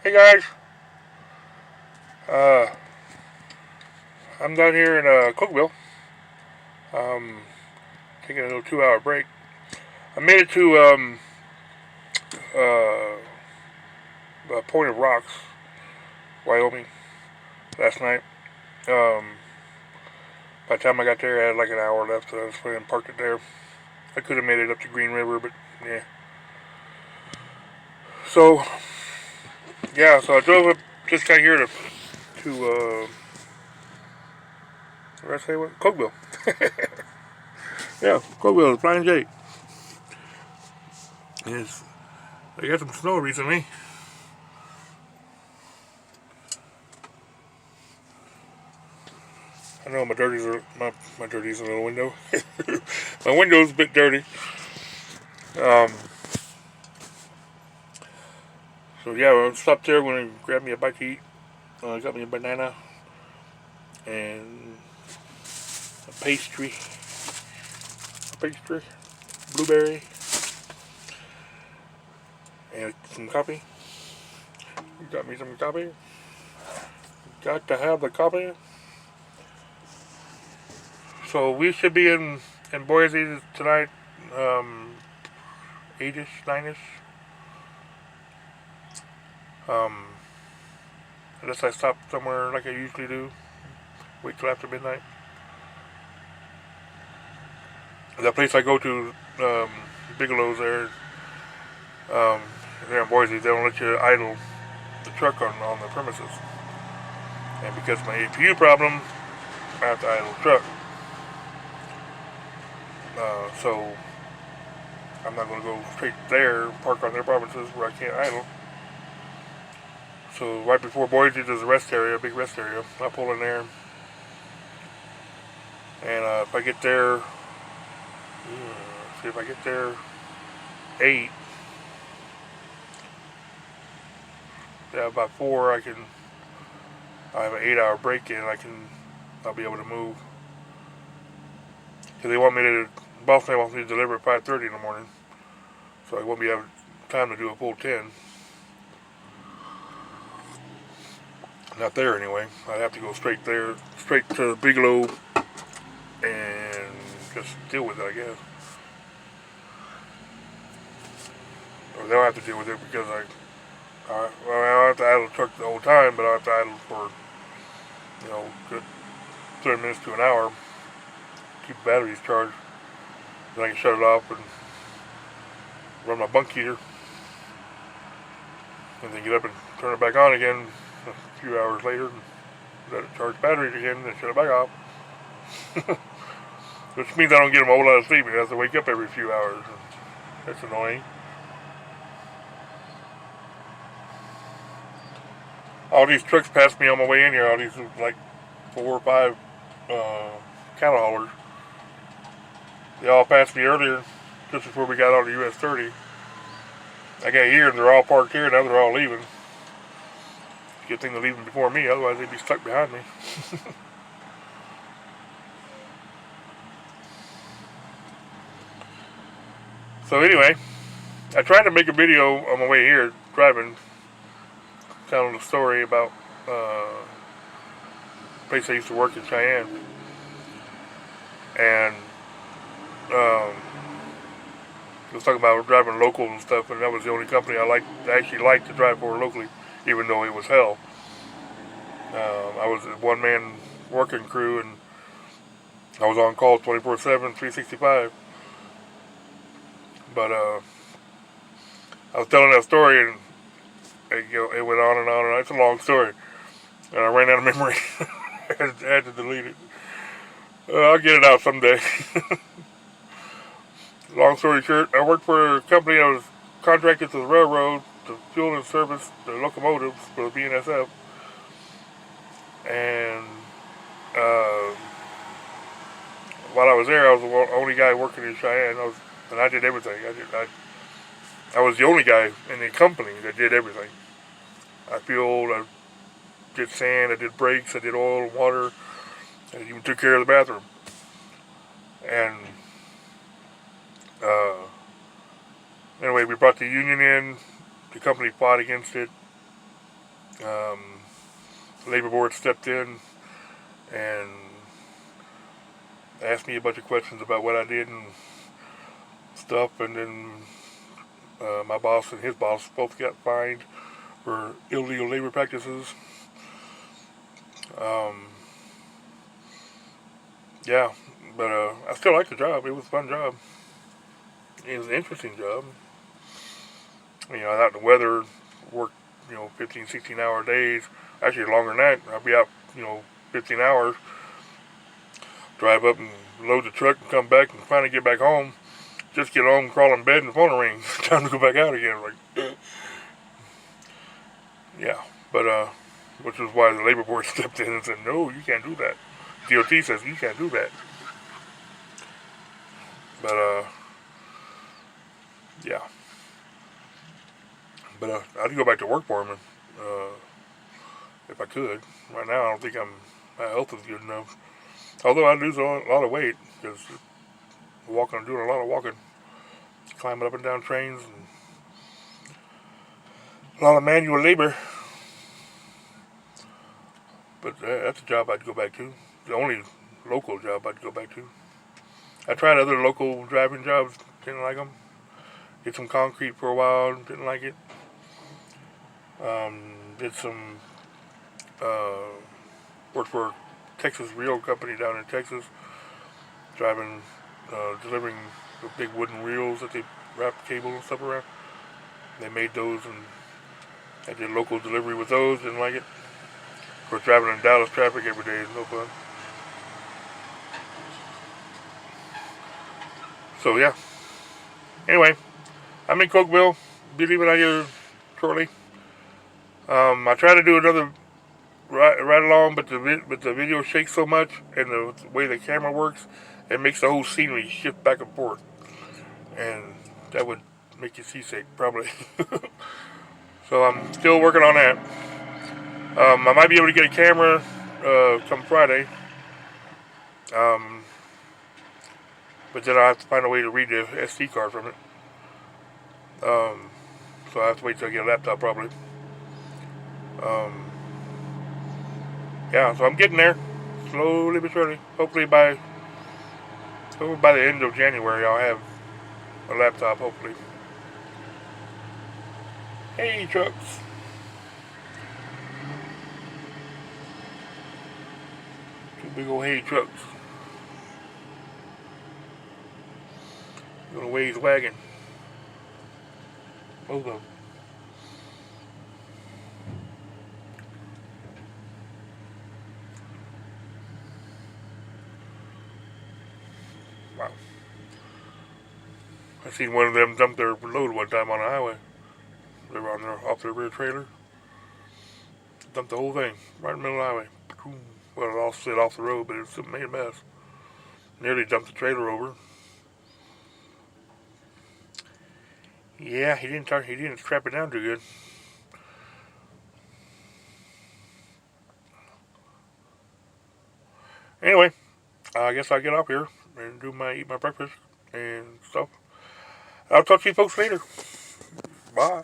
Hey guys, uh, I'm down here in Cokeville. Taking a little 2 hour break. I made it to uh, Point of Rocks, Wyoming, last night. Um, by the time I got there, I had like an hour left, so I just went and parked it there. I could have made it up to Green River, but yeah. So yeah, so I drove up just got here to what did I say? What? Cokeville. Yeah, Cokeville, Flying J. Yes, I got some snow recently. I know my dirty's in the window. My window's a bit dirty. Um, so yeah, I stopped there when I grabbed me a bite to eat. I got me a banana and a pastry, blueberry, and some coffee. You got me some coffee. Got to have the coffee. So we should be in Boise tonight, 8ish, 9ish. Um, unless I stop somewhere like I usually do. Wait till after midnight. The place I go to, Bigelow's um, there in Boise, they don't let you idle the truck on the premises. And because of my APU problem, I have to idle the truck. So I'm not going to go straight there, park on their premises where I can't idle. So right before Boise, there's a rest area, a big rest area. I pull in there, and if I get there, see if I get there 8, yeah, about 4, I have an 8-hour break in. I'll be able to move. Because boss man wants me to deliver at 5:30 in the morning, so I won't be having time to do a full 10. Not there anyway. I'd have to go straight to Bigelow, and just deal with it, I guess. Or they'll have to deal with it because I don't have to idle the truck the whole time, but I have to idle for, good 30 minutes to an hour. Keep the batteries charged. Then I can shut it off and run my bunk heater. And then get up and turn it back on again a few hours later and let it charge batteries again and shut it back off. Which means I don't get a whole lot of sleep. I have to wake up every few hours. That's annoying. All these trucks passed me on my way in here. All these like 4 or 5 cattle haulers. They all passed me earlier, just before we got on the US 30. I got here and they're all parked here. Now they're all leaving. Good thing they're leaving before me, otherwise they'd be stuck behind me. So anyway, I tried to make a video on my way here, driving, telling a story about a place I used to work in Cheyenne. And I was talking about driving local and stuff, and that was the only company I actually liked to drive for locally, even though it was hell. I was a one-man working crew, and I was on call 24/7, 365. But I was telling that story, and it went on and on and on. It's a long story, and I ran out of memory. I had to delete it. I'll get it out someday. Long story short, I worked for a company. I was contracted to the railroad to fuel and service the locomotives for the BNSF. And while I was there, I was the only guy working in Cheyenne. And I did everything. I was the only guy in the company that did everything. I fueled, I did sand, I did brakes, I did oil and water, and even took care of the bathroom. And anyway, we brought the union in. The company fought against it. The labor board stepped in and asked me a bunch of questions about what I did and stuff, and then my boss and his boss both got fined for illegal labor practices. Yeah, but I still like the job. It was a fun job. It was an interesting job. Out in the weather, work, 15, 16-hour days. Actually, longer than that. I'll be out, 15 hours. Drive up and load the truck and come back and finally get back home. Just get home, crawl in bed, and the phone rings. Time to go back out again. Yeah, but which is why the labor board stepped in and said, no, you can't do that. DOT says you can't do that. But yeah. But I'd go back to work for him if I could. Right now, I don't think my health is good enough. Although I lose a lot of weight because I'm doing a lot of walking, climbing up and down trains, and a lot of manual labor. But that's a job I'd go back to. The only local job I'd go back to. I tried other local driving jobs, didn't like them. Did some concrete for a while, didn't like it. Did some, worked for a Texas reel company down in Texas, delivering the big wooden reels that they wrapped cable and stuff around. They made those, and I did local delivery with those, didn't like it. Of course, driving in Dallas traffic every day is no fun. So, yeah. Anyway, I'm in Cokeville. Be leaving out here shortly. I try to do another ride along, but the video shakes so much, and the way the camera works, it makes the whole scenery shift back and forth. And that would make you seasick, probably. So I'm still working on that. I might be able to get a camera come Friday. But then I have to find a way to read the SD card from it. So I have to wait till I get a laptop, probably. Yeah, so I'm getting there, slowly but surely. Hopefully by the end of January, I'll have a laptop, hopefully. Hey, trucks. Two big old hay trucks. Going away his wagon. Both of them. Wow. I seen one of them dump their load one time on the highway. They were off their rear trailer. Dumped the whole thing right in the middle of the highway. Well, it all slid off the road, but it made a mess. Nearly dumped the trailer over. Yeah, he didn't strap it down too good. Anyway, I guess I'll get off here and eat my breakfast and stuff. I'll talk to you folks later. Bye.